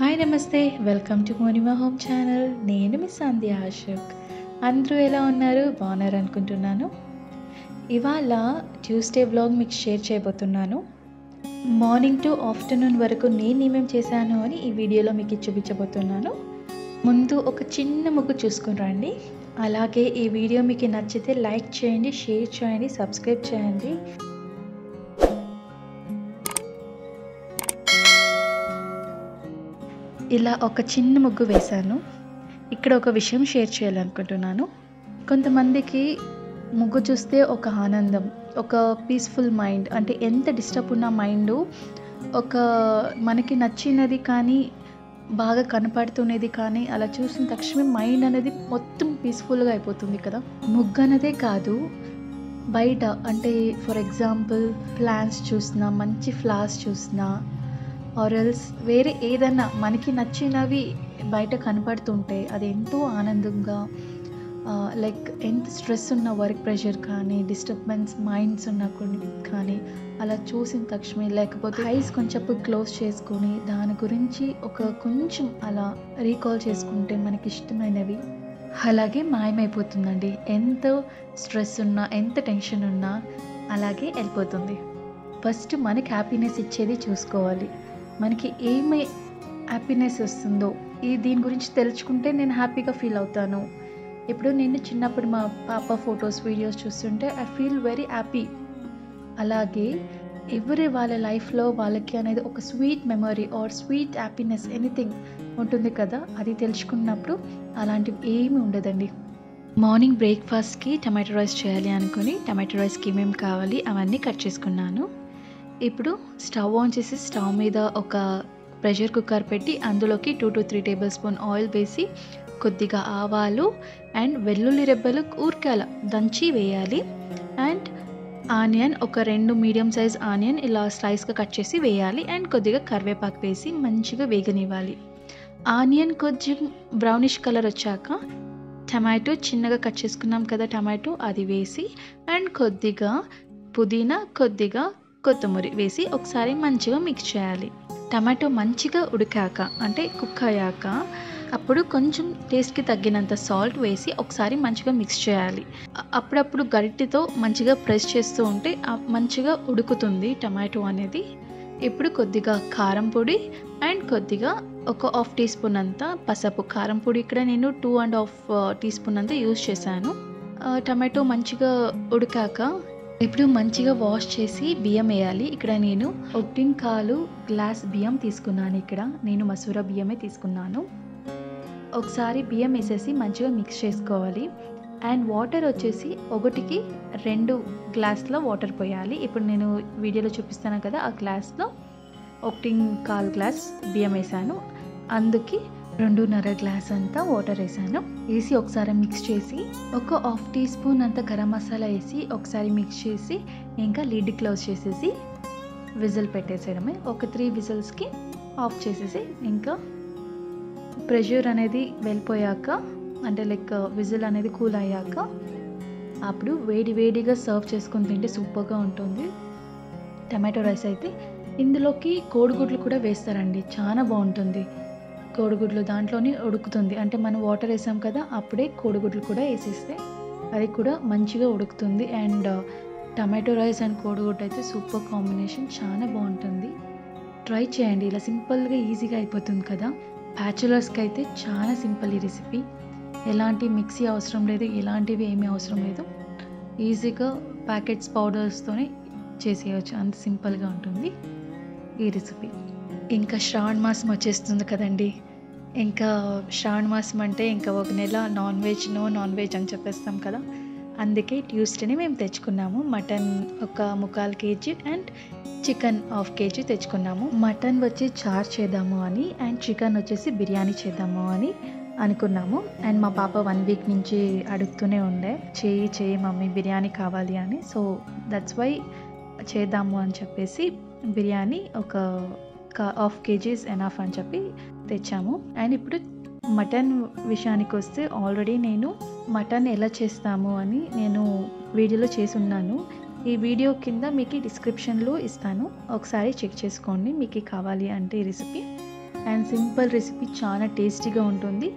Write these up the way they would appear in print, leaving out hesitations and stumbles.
Hi నమస్తే welcome to మోనిమా home channel. నేను మీ సంధ్య అశోక్. అందరూ ఎలా ఉన్నారు? బాగున్నారు అనుకుంటున్నాను. ఇవాళ ట్యూస్డే వ్లాగ్ మీకు షేర్ చేయబోతున్నాను. మార్నింగ్ టు ఆఫ్టర్నూన్ వరకు నేను ఏమేం చేశాను అని ఈ వీడియోలో మీకు చూపించబోతున్నాను. ముందు ఒక చిన్న ముగ్గు చూసుకుని రండి. అలాగే ఈ వీడియో మీకు నచ్చితే లైక్ చేయండి, షేర్ చేయండి, సబ్స్క్రైబ్ చేయండి. ఇలా ఒక చిన్న ముగ్గు వేశాను. ఇక్కడ ఒక విషయం షేర్ చేయాలనుకుంటున్నాను. కొంతమందికి ముగ్గు చూస్తే ఒక ఆనందం, ఒక పీస్ఫుల్ మైండ్, అంటే ఎంత డిస్టర్బ్ ఉన్న మైండ్ ఒక మనకి నచ్చినది కానీ బాగా కనపడుతున్నది కానీ అలా చూసిన తక్షణమే మైండ్ అనేది మొత్తం పీస్ఫుల్గా అయిపోతుంది కదా. ముగ్గు అనేదే కాదు, బయట అంటే ఫర్ ఎగ్జాంపుల్ ప్లాంట్స్ చూసినా, మంచి ఫ్లవర్స్ చూసినా, ఆర్ఎల్స్ వేరే ఏదన్నా మనకి నచ్చినవి బయట కనపడుతుంటే అది ఎంతో ఆనందంగా, లైక్ ఎంత స్ట్రెస్ ఉన్న వర్క్ ప్రెషర్ కానీ డిస్టర్బెన్స్ మైండ్స్ ఉన్న కానీ అలా చూసిన తక్షణమే, లేకపోతే ఐస్ కొంచెం క్లోజ్ చేసుకొని దాని గురించి ఒక కొంచెం అలా రీకాల్ చేసుకుంటే మనకి ఇష్టమైనవి అలాగే మాయమైపోతుందండి. ఎంత స్ట్రెస్ ఉన్నా, ఎంత టెన్షన్ ఉన్నా అలాగే వెళ్ళిపోతుంది. ఫస్ట్ మనకి హ్యాపీనెస్ ఇచ్చేది చూసుకోవాలి. మనకి ఏమి హ్యాపీనెస్ వస్తుందో దీని గురించి తెలుసుకుంటే నేను హ్యాపీగా ఫీల్ అవుతాను. ఇప్పుడు నేను చిన్నప్పుడు మా పాప ఫొటోస్, వీడియోస్ చూస్తుంటే ఐ ఫీల్ వెరీ హ్యాపీ. అలాగే ఎవరి వాళ్ళ లైఫ్లో వాళ్ళకి అనేది ఒక sweet memory or sweet happiness anything ఉంటుంది కదా, అది తెలుసుకున్నప్పుడు అలాంటివి ఏమీ ఉండదండి. మార్నింగ్ బ్రేక్ఫాస్ట్కి టమాటో రైస్ చేయాలి అనుకుని టమాటో రైస్కి ఏమేమి కావాలి అవన్నీ కట్ చేసుకున్నాను. ఇప్పుడు స్టవ్ ఆన్ చేసి స్టవ్ మీద ఒక ప్రెషర్ కుక్కర్ పెట్టి అందులోకి 2 to 3 టేబుల్ స్పూన్ ఆయిల్ వేసి కొద్దిగా ఆవాలు అండ్ వెల్లుల్లి రెబ్బలు ఊరికేలా దంచి వేయాలి. అండ్ ఆనియన్, ఒక 2 మీడియం సైజ్ ఆనియన్ ఇలా స్లైస్గా కట్ చేసి వేయాలి. అండ్ కొద్దిగా కరివేపాకు వేసి మంచిగా వేగనివ్వాలి. ఆనియన్ కొంచెం బ్రౌనిష్ కలర్ వచ్చాక టమాటో చిన్నగా కట్ చేసుకున్నాం కదా, టమాటో అది వేసి అండ్ కొద్దిగా పుదీనా, కొద్దిగా కొత్తిమీర వేసి ఒకసారి మంచిగా మిక్స్ చేయాలి. టమాటో మంచిగా ఉడికాక అంటే కుక్ అయ్యాక అప్పుడు కొంచెం టేస్ట్కి తగ్గినంత సాల్ట్ వేసి ఒకసారి మంచిగా మిక్స్ చేయాలి. అప్పుడప్పుడు గరిటెతో మంచిగా ప్రెస్ చేస్తూ ఉంటే మంచిగా ఉడుకుతుంది టమాటో అనేది. ఇప్పుడు కొద్దిగా కారం పొడి అండ్ కొద్దిగా ఒక 1/2 టీ స్పూన్ అంతా పసుపు. కారం పొడి ఇక్కడ నేను 2.5 టీ స్పూన్ అంతా యూజ్ చేశాను. టమాటో మంచిగా ఉడికాక ఇప్పుడు మంచిగా వాష్ చేసి బియ్యం వేయాలి. ఇక్కడ నేను 1/4 గ్లాస్ బియ్యం తీసుకున్నాను. ఇక్కడ నేను మసూరా బియ్యమే తీసుకున్నాను. ఒకసారి బియ్యం వేసేసి మంచిగా మిక్స్ చేసుకోవాలి. అండ్ వాటర్ వచ్చేసి 1కి 2 గ్లాసుల వాటర్ పోయాలి. ఇప్పుడు నేను వీడియోలో చూపిస్తాను కదా, ఆ గ్లాస్లో 1/4 గ్లాస్ బియ్యం వేసాను. అందుకే 2.5 గ్లాస్ అంతా వాటర్ వేసాను. వేసి ఒకసారి మిక్స్ చేసి ఒక 1/2 టీ స్పూన్ అంత గరం మసాలా వేసి ఒకసారి మిక్స్ చేసి ఇంకా లిడ్ క్లోజ్ చేసేసి విజిల్ పెట్టేసేయడమే. ఒక 3 విజిల్స్కి ఆఫ్ చేసేసి ఇంకా ప్రెషర్ అనేది వెళ్ళిపోయాక అంటే లైక్ విజిల్ అనేది కూల్ అయ్యాక అప్పుడు వేడిగా సర్వ్ చేసుకొని తింటే సూపర్గా ఉంటుంది టమాటో రైస్ అయితే. ఇందులోకి కోడిగుడ్లు కూడా వేస్తారండి, చాలా బాగుంటుంది. కోడిగుడ్లు దాంట్లోనే ఉడుకుతుంది, అంటే మనం వాటర్ వేసాం కదా అప్పుడే కోడిగుడ్లు కూడా వేసేస్తే అది కూడా మంచిగా ఉడుకుతుంది. అండ్ టమాటో రైస్ అండ్ కోడిగుడ్డు అయితే సూపర్ కాంబినేషన్, చాలా బాగుంటుంది. ట్రై చేయండి, ఇలా సింపుల్గా ఈజీగా అయిపోతుంది కదా. బ్యాచులర్స్కి అయితే చాలా సింపుల్ ఈ రెసిపీ. ఎలాంటి మిక్సీ అవసరం లేదు, ఎలాంటివి ఏమీ అవసరం లేదు. ఈజీగా ప్యాకెట్స్ పౌడర్స్తోనే చేసేయచ్చు, అంత సింపుల్గా ఉంటుంది ఈ రెసిపీ. ఇంకా శ్రావణ మాసం వచ్చేస్తుంది కదండి. ఇంకా శ్రావణ మాసం అంటే ఇంకా ఒక నెల నాన్ వెజ్ అని చెప్పేస్తాం కదా. అందుకే ట్యూస్డేనే మేము తెచ్చుకున్నాము మటన్ ఒక 1/4 kg అండ్ చికెన్ 1/2 kg తెచ్చుకున్నాము. మటన్ వచ్చి చార్ చేద్దాము అని అండ్ చికెన్ వచ్చేసి బిర్యానీ చేద్దాము అని అనుకున్నాము. అండ్ మా పాప 1 వీక్ నుంచి అడుగుతూనే ఉండే, చేయి మమ్మీ బిర్యానీ కావాలి అని. సో దట్స్ వై చేద్దాము అని చెప్పేసి బిర్యానీ ఒక 1/2 kg ఎనఫ్ అని చెప్పి తెచ్చాము. అండ్ ఇప్పుడు మటన్ విషయానికి వస్తే ఆల్రెడీ నేను మటన్ ఎలా చేస్తాము అని నేను వీడియోలో చేసి ఉన్నాను. ఈ వీడియో కింద మీకు డిస్క్రిప్షన్లో ఇస్తాను, ఒకసారి చెక్ చేసుకోండి మీకు కావాలి అంటే ఈ రెసిపీ. అండ్ సింపుల్ రెసిపీ చాలా టేస్టీగా ఉంటుంది.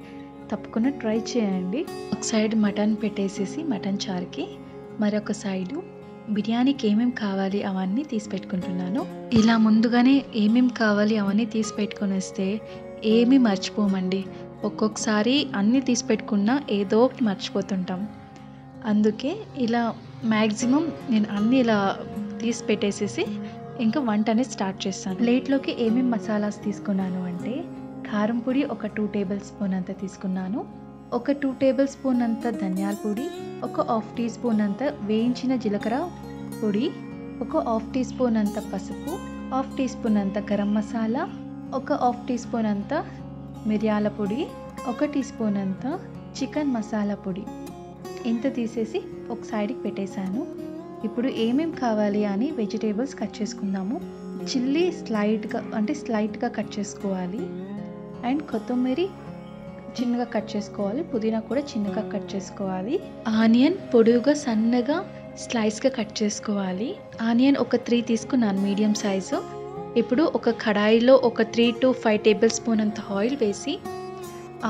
తప్పకుండా ట్రై చేయండి. ఒక సైడ్ మటన్ పెట్టేసేసి మటన్ చారుకి మరొక సైడు బిర్యానీకి ఏమేమి కావాలి అవన్నీ తీసి పెట్టుకుంటున్నాను. ఇలా ముందుగానే ఏమేమి కావాలి అవన్నీ తీసి పెట్టుకొని వస్తే ఏమీ మర్చిపోమండి. ఒక్కొక్కసారి అన్నీ తీసి పెట్టుకున్నా ఏదో ఒకటి మర్చిపోతుంటాం. అందుకే ఇలా మ్యాక్సిమం నేను అన్నీ ఇలా తీసి పెట్టేసేసి ఇంకా వంట అనేది స్టార్ట్ చేస్తాను. ప్లేట్లోకి ఏమేమి మసాలాస్ తీసుకున్నాను అంటే కారం పొడి ఒక 2 టేబుల్ స్పూన్ అంత తీసుకున్నాను. ఒక 2 టేబుల్ స్పూన్ అంత ధనియాల పొడి, ఒక హాఫ్ టీ స్పూన్ అంత వేయించిన జీలకర్ర పొడి, ఒక హాఫ్ టీ స్పూన్ అంత పసుపు, హాఫ్ టీ స్పూన్ అంత గరం మసాలా, ఒక హాఫ్ టీ స్పూన్ అంత మిరియాల పొడి, ఒక టీ స్పూన్ అంత చికెన్ మసాలా పొడి. ఇంత తీసేసి ఒక సైడ్కి పెట్టేశాను. ఇప్పుడు ఏమేమి కావాలి అని వెజిటేబుల్స్ కట్ చేసుకుందాము. చిల్లీ స్లైట్గా కట్ చేసుకోవాలి. అండ్ కొత్తిమీర చిన్నగా కట్ చేసుకోవాలి. పుదీనా కూడా చిన్నగా కట్ చేసుకోవాలి. ఆనియన్ పొడువుగా సన్నగా స్లైస్గా కట్ చేసుకోవాలి. ఆనియన్ ఒక 3 తీసుకున్నాను మీడియం సైజు. ఇప్పుడు ఒక కడాయిలో ఒక 3 to 5 టేబుల్ స్పూన్ అంత ఆయిల్ వేసి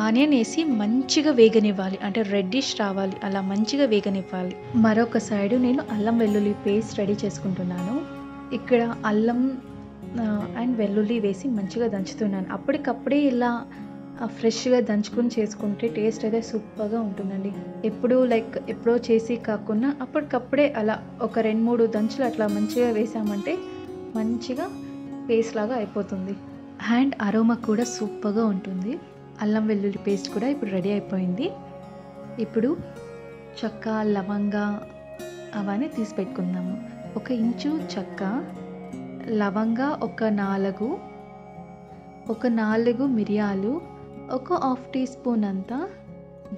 ఆనియన్ వేసి మంచిగా వేగనివ్వాలి. అంటే రెడ్డిష్ రావాలి, అలా మంచిగా వేగనివ్వాలి. మరొక సైడు నేను అల్లం వెల్లుల్లి పేస్ట్ రెడీ చేసుకుంటున్నాను. ఇక్కడ అల్లం అండ్ వెల్లుల్లి వేసి మంచిగా దంచుతున్నాను. అప్పటికప్పుడే ఇలా ఫ్రెష్గా దంచుకొని చేసుకుంటే టేస్ట్ అయితే సూపర్గా ఉంటుందండి. ఎప్పుడో చేసి కాకుండా అప్పటికప్పుడే అలా ఒక 2-3 దంచులు అట్లా మంచిగా వేసామంటే మంచిగా పేస్ట్ లాగా అయిపోతుంది. అండ్ అరోమా కూడా సూపర్గా ఉంటుంది. అల్లం వెల్లుల్లి పేస్ట్ కూడా ఇప్పుడు రెడీ అయిపోయింది. ఇప్పుడు చెక్క, లవంగ అవన్నీ తీసి పెట్టుకుందాము. 1 ఇంచు చెక్క, లవంగ ఒక 4 మిరియాలు, ఒక హాఫ్ టీ స్పూన్ అంత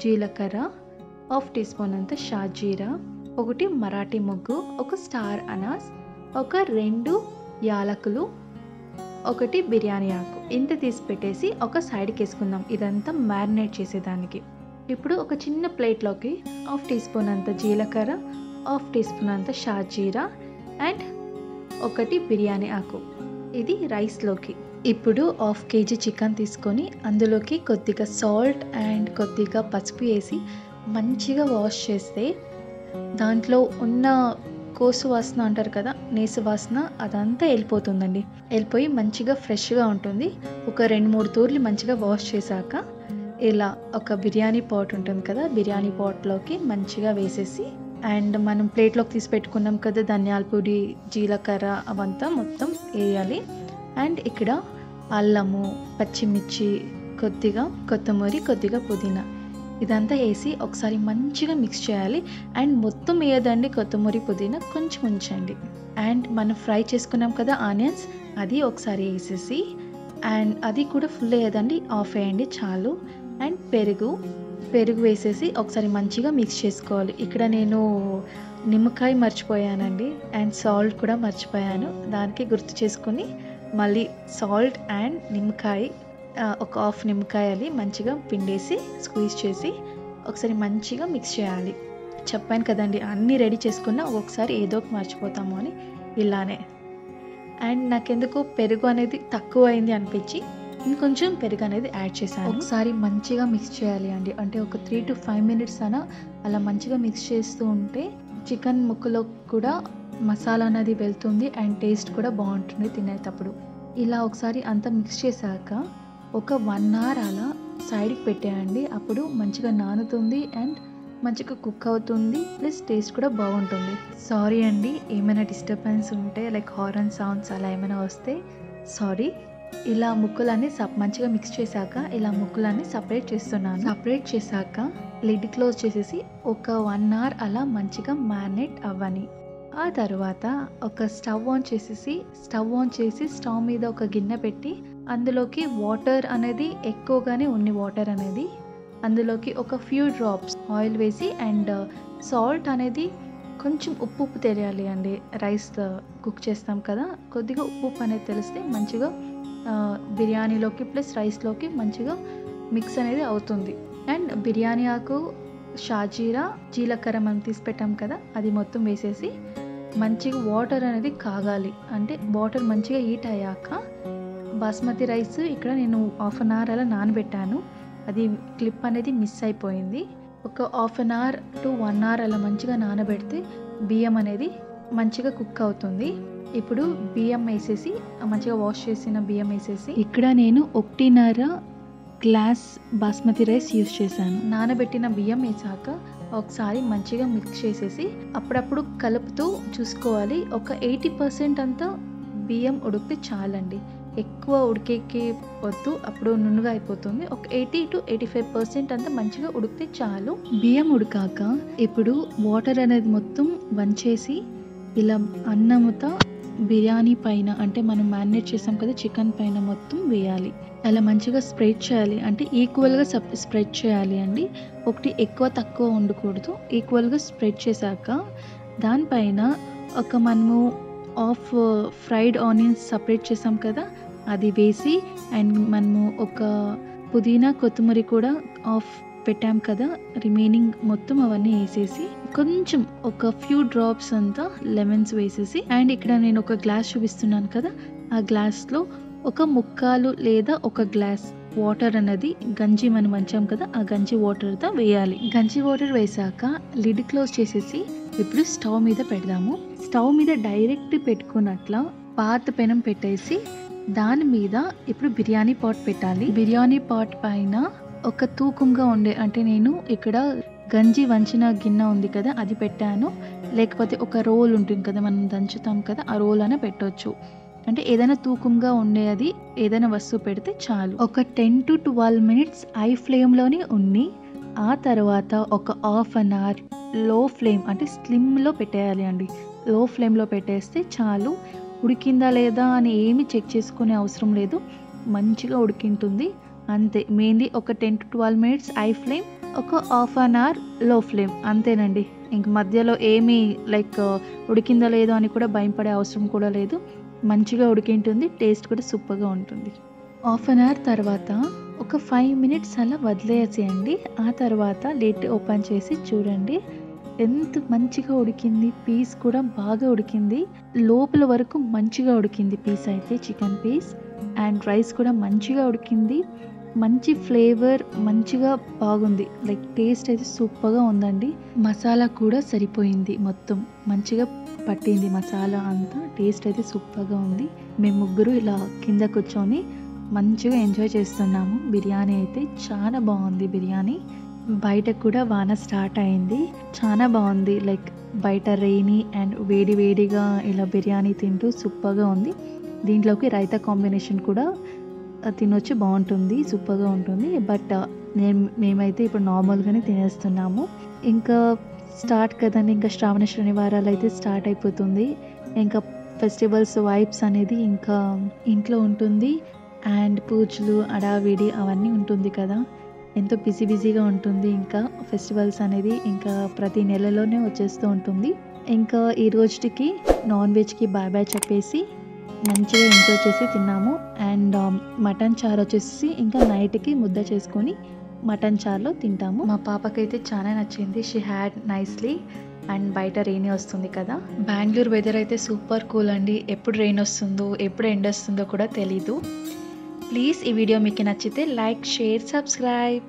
జీలకర్ర, హాఫ్ టీ స్పూన్ అంత షాజీరా, 1 మరాఠీ మొగ్గు, ఒక స్టార్ అనాస్, ఒక 2 యాలకులు, 1 బిర్యానీ ఆకు. ఇంత తీసి పెట్టేసి ఒక సైడ్కి వేసుకుందాం ఇదంతా మ్యారినేట్ చేసేదానికి. ఇప్పుడు ఒక చిన్న ప్లేట్లోకి హాఫ్ టీ స్పూన్ అంత జీలకర్ర, హాఫ్ టీ స్పూన్ అంత షాజీరా అండ్ 1 బిర్యానీ ఆకు. ఇది రైస్లోకి. ఇప్పుడు హాఫ్ కేజీ చికెన్ తీసుకొని అందులోకి కొద్దిగా సాల్ట్ అండ్ కొద్దిగా పసుపు వేసి మంచిగా వాష్ చేస్తే దాంట్లో ఉన్న కోసు వాసన అంటారు కదా, నేసు వాసన అదంతా వెళ్ళిపోతుందండి. వెళ్ళిపోయి మంచిగా ఫ్రెష్గా ఉంటుంది. ఒక 2-3 తూర్లు మంచిగా వాష్ చేశాక ఇలా ఒక బిర్యానీ పాట్ ఉంటుంది కదా, బిర్యానీ పాట్లోకి మంచిగా వేసేసి అండ్ మనం ప్లేట్లోకి తీసి పెట్టుకున్నాం కదా ధనియాల పొడి, జీలకర్ర అవంతా మొత్తం వేయాలి. అండ్ ఇక్కడ అల్లము, పచ్చిమిర్చి, కొద్దిగా కొత్తిమీర, కొద్దిగా పుదీనా ఇదంతా వేసి ఒకసారి మంచిగా మిక్స్ చేయాలి. అండ్ మొత్తం వేయదండి కొత్తిమీర, పుదీనా కొంచెం ఉంచండి. అండ్ మనం ఫ్రై చేసుకున్నాం కదా ఆనియన్స్, అది ఒకసారి వేసేసి అండ్ అది కూడా ఫుల్ వేయదండి, ఆఫ్ వేయండి చాలు. అండ్ పెరుగు వేసేసి ఒకసారి మంచిగా మిక్స్ చేసుకోవాలి. ఇక్కడ నేను నిమ్మకాయ మర్చిపోయానండి అండ్ సాల్ట్ కూడా మర్చిపోయాను. దానికి గుర్తు చేసుకొని మళ్ళీ సాల్ట్ అండ్ నిమ్మకాయ ఒక హాఫ్ నిమ్మకాయ అది మంచిగా పిండేసి స్క్వీజ్ చేసి ఒకసారి మంచిగా మిక్స్ చేయాలి. చెప్పాను కదండి అన్నీ రెడీ చేసుకున్నా ఒక్కొక్కసారి ఏదో ఒకటి మర్చిపోతాము అని ఇలానే. అండ్ నాకెందుకు పెరుగు అనేది తక్కువ అయింది అనిపించి ఇంకొంచెం పెరుగు అనేది యాడ్ చేశాను. ఒకసారి మంచిగా మిక్స్ చేయాలి అండి. అంటే ఒక 3 to 5 minutes అయినా అలా మంచిగా మిక్స్ చేస్తూ ఉంటే చికెన్ ముక్కలో కూడా మసాలా అనేది వెళ్తుంది అండ్ టేస్ట్ కూడా బాగుంటుంది తినేటప్పుడు. ఇలా ఒకసారి అంతా మిక్స్ చేశాక ఒక 1 hour అలా సైడ్కి పెట్టేయండి. అప్పుడు మంచిగా నానుతుంది అండ్ మంచిగా కుక్ అవుతుంది, ప్లస్ టేస్ట్ కూడా బాగుంటుంది. సారీ అండి ఏమైనా డిస్టర్బెన్స్ ఉంటే లైక్ హారన్ సౌండ్స్ అలా ఏమైనా వస్తే సారీ. ఇలా ముక్కలన్నీ మంచిగా మిక్స్ చేశాక ఇలా ముక్కలన్నీ సపరేట్ చేస్తున్నాను. సపరేట్ చేశాక లిడ్ క్లోజ్ చేసేసి ఒక 1 hour అలా మంచిగా మ్యారినేట్ అవ్వని. ఆ తర్వాత ఒక స్టవ్ ఆన్ చేసి స్టవ్ మీద ఒక గిన్నె పెట్టి అందులోకి వాటర్ అనేది ఎక్కువగానే ఉంది. వాటర్ అనేది అందులోకి ఒక ఫ్యూ డ్రాప్స్ ఆయిల్ వేసి అండ్ సాల్ట్ అనేది కొంచెం ఉప్పు తెలియాలి అండి. రైస్ కుక్ చేస్తాం కదా, కొద్దిగా ఉప్పు అనేది తెలిస్తే మంచిగా బిర్యానీలోకి ప్లస్ రైస్లోకి మంచిగా మిక్స్ అనేది అవుతుంది. అండ్ బిర్యానీ ఆకు, షాజీరా, జీలకర్ర మనం తీసి పెట్టాం కదా అది మొత్తం వేసేసి మంచిగా వాటర్ అనేది కాగాలి. అంటే వాటర్ మంచిగా హీట్ అయ్యాక బాస్మతి రైస్ ఇక్కడ నేను హాఫ్ అన్ అవర్ అలా నానబెట్టాను. అది క్లిప్ అనేది మిస్ అయిపోయింది. ఒక half an hour to 1 hour అలా మంచిగా నానబెడితే బియ్యం అనేది మంచిగా కుక్ అవుతుంది. ఇప్పుడు బియ్యం వేసేసి మంచిగా వాష్ చేసిన బియ్యం వేసేసి ఇక్కడ నేను 1.5 గ్లాస్ బాస్మతి రైస్ యూస్ చేశాను. నానబెట్టిన బియ్యం వేసాక ఒకసారి మంచిగా మిక్స్ చేసేసి అప్పుడప్పుడు కలుపుతూ చూసుకోవాలి. ఒక 80% అంతా బియ్యం ఉడికితే చాలండి. ఎక్కువ ఉడికేకి వద్దు, అప్పుడు నునుగా అయిపోతుంది. ఒక 80 to 85% అంతా మంచిగా ఉడికితే చాలు. బియ్యం ఉడికాక ఇప్పుడు వాటర్ అనేది మొత్తం వంచేసి ఇలా అన్నముతో బిర్యానీ పైన, అంటే మనం మ్యారినేట్ చేసాం కదా చికెన్ పైన మొత్తం వేయాలి. అలా మంచిగా స్ప్రెడ్ చేయాలి, అంటే ఈక్వల్గా స్ప్రెడ్ చేయాలి అండి. ఒకటి ఎక్కువ తక్కువ ఉండకూడదు. ఈక్వల్గా స్ప్రెడ్ చేశాక దానిపైన ఒక మనము ఆఫ్ ఫ్రైడ్ ఆనియన్స్ సపరేట్ చేసాం కదా అది వేసి, అండ్ మనము ఒక పుదీనా కొత్తిమీర కూడా ఆఫ్ పెట్టాం కదా, రిమైనింగ్ మొత్తం అవన్నీ వేసేసి కొంచెం ఒక ఫ్యూ డ్రాప్స్ అంతా లెమన్స్ వేసేసి, అండ్ ఇక్కడ నేను ఒక గ్లాస్ చూపిస్తున్నాను కదా, ఆ గ్లాస్లో ఒక ముక్కాలు లేదా ఒక గ్లాస్ వాటర్ అనేది గంజి మనం వంచాం కదా ఆ గంజి వాటర్తో వేయాలి. గంజి వాటర్ వేసాక లిడ్ క్లోజ్ చేసేసి ఇప్పుడు స్టవ్ మీద పెడదాము. స్టవ్ మీద డైరెక్ట్ పెట్టుకున్నట్ల పాత పెనం పెట్టేసి దాని మీద ఇప్పుడు బిర్యానీ పాట్ పెట్టాలి. బిర్యానీ పాట్ పైన ఒక తూకంగా ఉండే, అంటే నేను ఇక్కడ గంజి వంచిన గిన్నె ఉంది కదా అది పెట్టాను, లేకపోతే ఒక రోల్ ఉంటుంది కదా మనం దంచుతాం కదా ఆ రోల్ అనే పెట్టవచ్చు. అంటే ఏదైనా తూకంగా ఉండేది ఏదైనా వస్తువు పెడితే చాలు. ఒక 10 to 12 minutes ఐ ఫ్లేమ్లోనే ఉన్ని ఆ తర్వాత ఒక హాఫ్ అన్ అవర్ లో ఫ్లేమ్, అంటే స్లిమ్లో పెట్టేయాలి అండి. లో ఫ్లేమ్లో పెట్టేస్తే చాలు. ఉడికిందా లేదా అని ఏమి చెక్ చేసుకునే అవసరం లేదు, మంచిగా ఉడికింటుంది అంతే. మెయిన్లీ ఒక 10 to 12 minutes ఐ ఫ్లేమ్, ఒక హాఫ్ అన్ అవర్ లో ఫ్లేమ్, అంతేనండి. ఇంక మధ్యలో ఏమీ లైక్ ఉడికిందా లేదో అని కూడా భయపడే అవసరం కూడా లేదు. మంచిగా ఉడికింటుంది, టేస్ట్ కూడా సూపర్గా ఉంటుంది. హాఫ్ అన్ అవర్ తర్వాత ఒక 5 minutes అలా వదిలేసేయండి. ఆ తర్వాత లిడ్ ఓపెన్ చేసి చూడండి ఎంత మంచిగా ఉడికింది. పీస్ కూడా బాగా ఉడికింది, లోపల వరకు మంచిగా ఉడికింది పీస్ అయితే, చికెన్ పీస్. అండ్ రైస్ కూడా మంచిగా ఉడికింది, మంచి ఫ్లేవర్ మంచిగా బాగుంది. లైక్ టేస్ట్ అయితే సూపర్గా ఉందండి. మసాలా కూడా సరిపోయింది, మొత్తం మంచిగా పట్టింది మసాలా అంతా. టేస్ట్ అయితే సూపర్గా ఉంది. మేము ముగ్గురు ఇలా కింద కూర్చొని మంచిగా ఎంజాయ్ చేస్తున్నాము. బిర్యానీ అయితే చాలా బాగుంది. బిర్యానీ బయట కూడా వాన స్టార్ట్ అయింది, చాలా బాగుంది. లైక్ బయట రెయినీ అండ్ వేడి వేడిగా ఇలా బిర్యానీ తింటూ సూపర్గా ఉంది. దీంట్లోకి రైతా కాంబినేషన్ కూడా తినొచ్చు, బాగుంటుంది, సూపర్గా ఉంటుంది. బట్ మేమైతే ఇప్పుడు నార్మల్గానే తినేస్తున్నాము. ఇంకా స్టార్ట్ కదండి, ఇంకా శ్రావణ శనివారాలు అయితే స్టార్ట్ అయిపోతుంది. ఇంకా ఫెస్టివల్స్ వైబ్స్ అనేది ఇంకా ఇంట్లో ఉంటుంది. అండ్ పూజలు అడావిడి అవన్నీ ఉంటుంది కదా, ఎంతో బిజీగా ఉంటుంది. ఇంకా ఫెస్టివల్స్ అనేది ఇంకా ప్రతి నెలలోనే వచ్చేస్తూ ఉంటుంది. ఇంకా ఈ రోజుకి నాన్ వెజ్కి బాయ్ బాయ్ చెప్పేసి మంచిగా ఎంజాయ్ చేసి తిన్నాము. అండ్ మటన్ చారు వచ్చేసి ఇంకా నైట్కి ముద్ద చేసుకొని మటన్ చారులో తింటాము. మా పాపకైతే చాలా నచ్చింది, షీ హ్యాడ్ నైస్లీ. అండ్ బయట రెయిన్ వస్తుంది కదా, బెంగళూరు వెదర్ అయితే సూపర్ కూల్ అండి. ఎప్పుడు రెయిన్ వస్తుందో ఎప్పుడు ఎండ వస్తుందో కూడా తెలీదు. ప్లీజ్ ఈ వీడియో మీకు నచ్చితే లైక్, షేర్, సబ్స్క్రైబ్.